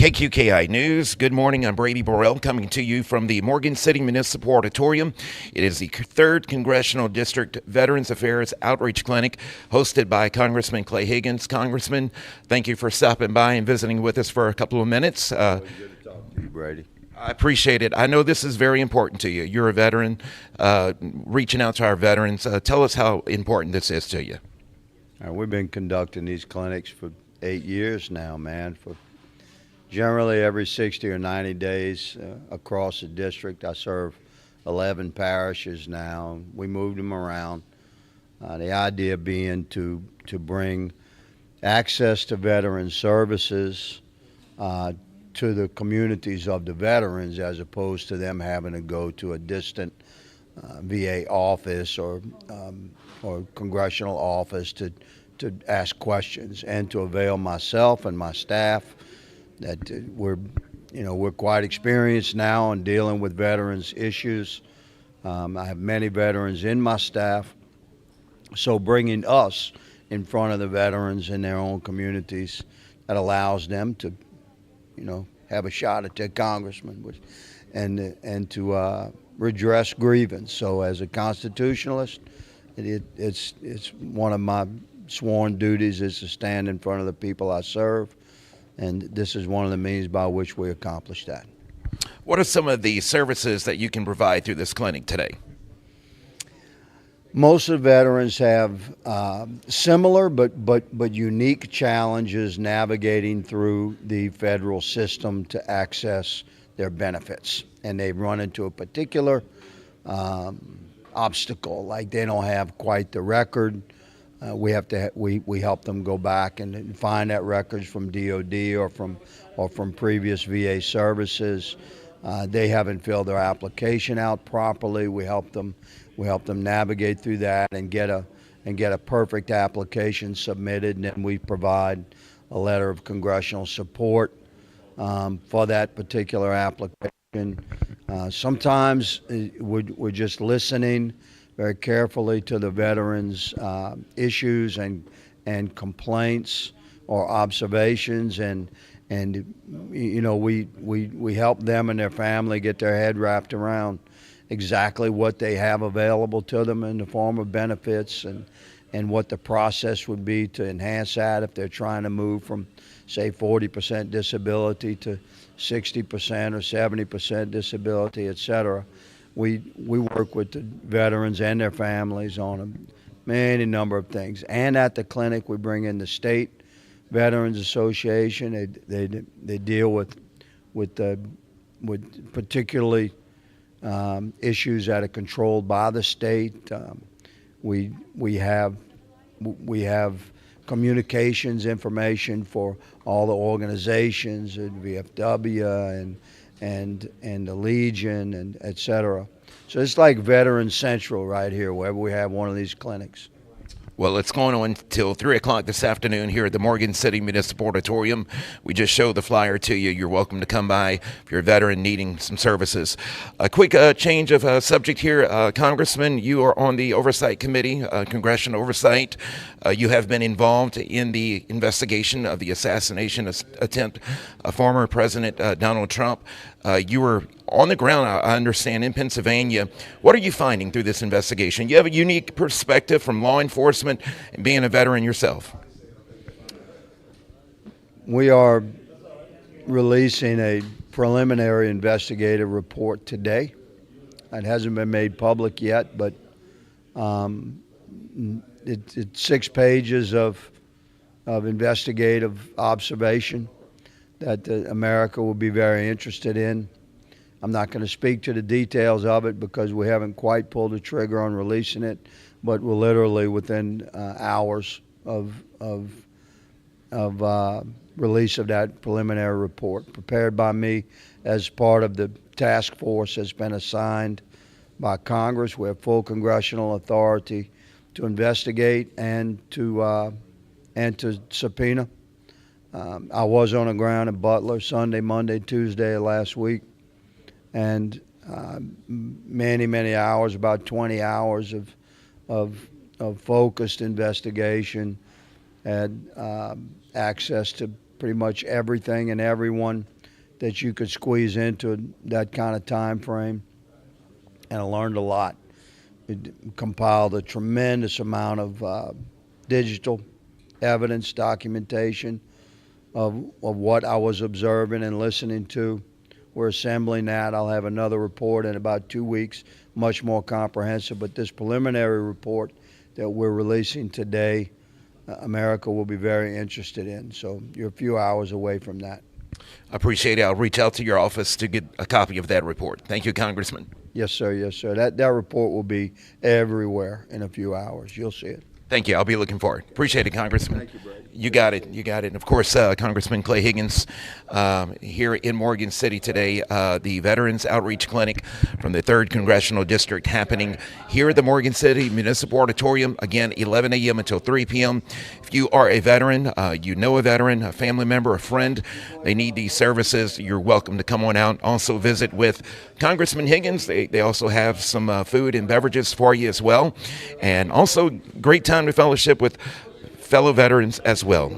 KQKI News. Good morning. I'm Brady Burrell coming to you from the Morgan City Municipal Auditorium. It is the 3rd Congressional District Veterans Affairs Outreach Clinic hosted by Congressman Clay Higgins. Congressman, thank you for stopping by and visiting with us for a couple of minutes. Good to talk to you, Brady. I appreciate it. I know this is very important to you. You're a veteran, reaching out to our veterans. Tell us how important this is to you. We've been conducting these clinics for 8 years now, man, for generally every 60 or 90 days across the district. I serve 11 parishes now. We moved them around. The idea being to bring access to veteran services to the communities of the veterans, as opposed to them having to go to a distant VA office or congressional office to ask questions, and to avail myself and my staff that we're quite experienced now in dealing with veterans issues. I have many veterans in my staff, so bringing us in front of the veterans in their own communities, that allows them to have a shot at their congressman and to redress grievance. So as a constitutionalist, it's one of my sworn duties is to stand in front of the people I serve, and this is one of the means by which we accomplish that. What are some of the services that you can provide through this clinic today? Most of the veterans have similar but unique challenges navigating through the federal system to access their benefits, and they run into a particular obstacle, like they don't have quite the record. We help them go back and find that records from DOD or from previous VA services. They haven't filled their application out properly. We help them navigate through that and get a perfect application submitted, and then we provide a letter of congressional support for that particular application. Sometimes we're just listening very carefully to the veterans' issues and complaints or observations, and we help them and their family get their head wrapped around exactly what they have available to them in the form of benefits, and what the process would be to enhance that if they're trying to move from, say, 40% disability to 60% or 70% disability, et cetera. We work with the veterans and their families on a many number of things. And at the clinic, we bring in the State Veterans Association. They deal with particularly issues that are controlled by the state. We have communications information for all the organizations at VFW and the Legion and et cetera. So it's like Veteran Central right here, wherever we have one of these clinics. Well, it's going on until 3 o'clock this afternoon here at the Morgan City Municipal Auditorium. We just showed the flyer to you. You're welcome to come by if you're a veteran needing some services. A quick change of subject here. Congressman, you are on the Oversight Committee, Congressional Oversight. You have been involved in the investigation of the assassination attempt of former President Donald Trump. You were on the ground, I understand, in Pennsylvania. What are you finding through this investigation? You have a unique perspective from law enforcement and being a veteran yourself. We are releasing a preliminary investigative report today. It hasn't been made public yet, but it's 6 pages of investigative observation that America will be very interested in. I'm not going to speak to the details of it because we haven't quite pulled the trigger on releasing it, but we're literally within hours of release of that preliminary report, prepared by me as part of the task force that's been assigned by Congress. We have full congressional authority to investigate and to subpoena. I was on the ground in Butler Sunday, Monday, Tuesday of last week, and many hours, about 20 hours of focused investigation, had access to pretty much everything and everyone that you could squeeze into that kind of time frame, and I learned a lot. It compiled a tremendous amount of digital evidence, documentation of what I was observing and listening to. We're assembling that. I'll have another report in about 2 weeks, much more comprehensive. But this preliminary report that we're releasing today, America will be very interested in. So you're a few hours away from that. I appreciate it. I'll reach out to your office to get a copy of that report. Thank you, Congressman. Yes, sir. Yes, sir. That report will be everywhere in a few hours. You'll see it. Thank you. I'll be looking forward. Appreciate it, Congressman. Thank you, Brady. You got it. You got it. And of course, Congressman Clay Higgins here in Morgan City today. The Veterans Outreach Clinic from the 3rd Congressional District happening here at the Morgan City Municipal Auditorium. Again, 11 a.m. until 3 p.m. If you are a veteran, you know a veteran, a family member, a friend, they need these services, you're welcome to come on out. Also visit with Congressman Higgins. They also have some food and beverages for you as well. And also great time to fellowship with fellow veterans as well.